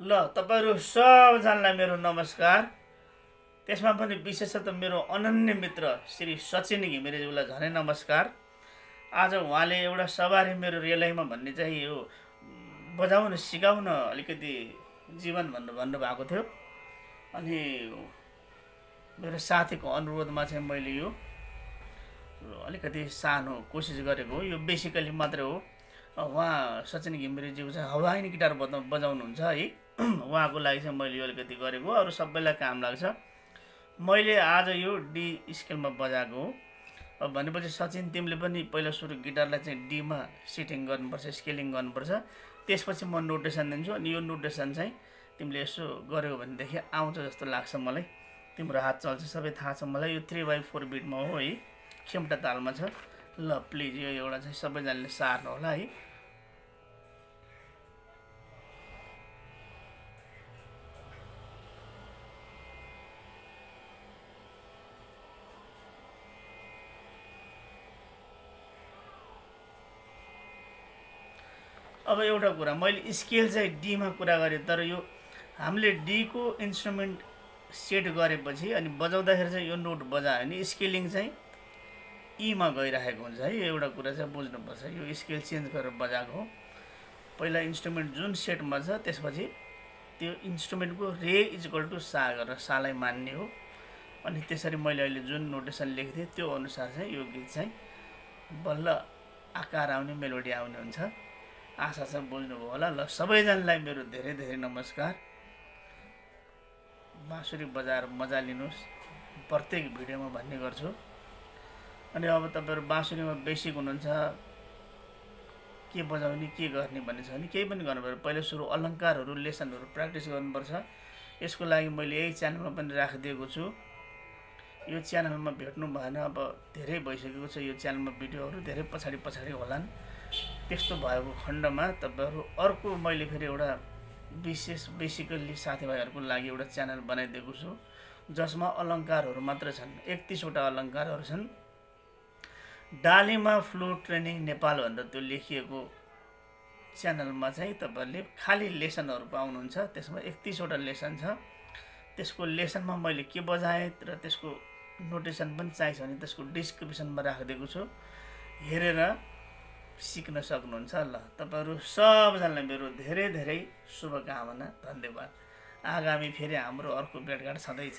ल तपाईहरु सबजनालाई मेरो नमस्कार। त्यसमा पनि विशेषतः मेरो अनन्य मित्र श्री सचिन घिमिरेज्यूलाई झनै नमस्कार। आज उहाँले एउटा सवारी मेरो रेलैमा भन्ने चाहिँ यो बजाउन सिकाउन अलिकति जीवन भन्नु भएको थियो। अनि मेरो साथीको अनुरोधमा चाहिँ मैले यो अलिकति सानो कोसिस गरेको हो। यो बेसिकली मात्रै हो। उहाँ सचिन घिमिरेज्यू चाहिँ हवाइन गिटार बजाउनुहुन्छ है। उहाँको लागि चाहिँ मैले यो अलिकति गरेको, अरू सबैलाई काम लाग्छ। मैले आज यो डी स्केलमा बजाएको हो। अब भनेपछि सचिन तिमीले पनि पहिला सुरु गिटारलाई चाहिँ डीमा सेटिङ गर्नुपर्छ, स्केलिङ गर्नुपर्छ। त्यसपछि म नोटेसन दिन्छु अनि यो नोटेसन चाहिँ तिमीले यसो गर्यौ भनेदेखि आउँछ जस्तो लाग्छ मलाई। तिम्रो हात चल्छ सबै थाहा छ मलाई। यो 3/4 बिटमा हो है, खेम्टा तालमा छ। ल प्लिज यो एउटा चाहिँ सबैजनाले सार्नु होला है। अब एउटा कुरा, मैले स्केल चाहिँ डीमा कुरा गरेँ, तर यो हामीले डीको इन्स्ट्रुमेन्ट सेट गरेपछि अनि बजाउँदाखेरि चाहिँ यो नोट बजायो भने स्केलिङ चाहिँ ईमा गइरहेको हुन्छ है। एउटा कुरा चाहिँ बुझ्नुपर्छ। यो स्केल चेन्ज गरेर बजाएको हो। पहिला इन्स्ट्रुमेन्ट जुन सेटमा छ त्यसपछि त्यो इन्स्ट्रुमेन्टको रे इक्वल टु सा गरेर सालाई मान्ने हो। अनि त्यसरी मैले अहिले जुन नोटेसन लेख्थेँ त्यो अनुसार चाहिँ यो गीत चाहिँ बल्ल आकार आउने, मेलोडी आउने हुन्छ। आशा छ बुझ्नुभयो होला। ल सबैजनालाई मेरो धेरै धेरै नमस्कार। बाँसुरी बजाएर मजा लिनुहोस्, प्रत्येक भिडियोमा भन्ने गर्छु। अनि अब तपाईहरु बाँसुरीमा बेसिक हुनुहुन्छ, के बजाउने के गर्ने भन्ने छ भने केही पनि गर्नुपर्छ। पहिला सुरु अलङ्कारहरू लेसनहरू प्र्याक्टिस गर्नुपर्छ। यसको लागि मैले यही च्यानलमा पनि राखिदिएको छु। यो च्यानलमा भेट्नु भएन, अब धेरै भइसकेको छ यो च्यानलमा भिडियोहरू, धेरै पछाडि होलान्। त्यस्तो भएको खण्डमा तपाईहरु अर्को मैले फेरि एउटा विशेष बेसिकली साथीभाइहरुको लागि एउटा च्यानल बनाइदिएको छु जसमा अलङ्कारहरू मात्र छन्। 31 वटा अलङ्कारहरू छन्। डालीमा फ्लुट ट्रेनिङ नेपाल भनेर त्यो लेखिएको च्यानलमा चाहिँ तपाईहरुले खाली लेसनहरू पाउनुहुन्छ। त्यसमा 31 वटा लेसन छ। त्यसको लेसनमा मैले के बजाएँ र त्यसको नोटेसन पनि चाहिन्छ भने त्यसको डिस्क्रिप्सनमा राखिदिएको छु, हेरेर सिक्न सक्नुहुन्छ। ल तपाईहरु सबजनालाई मेरो धेरै धेरै शुभकामना, धन्यवाद। आगामी फेरि हाम्रो अर्को भेटघाट छँदैछ।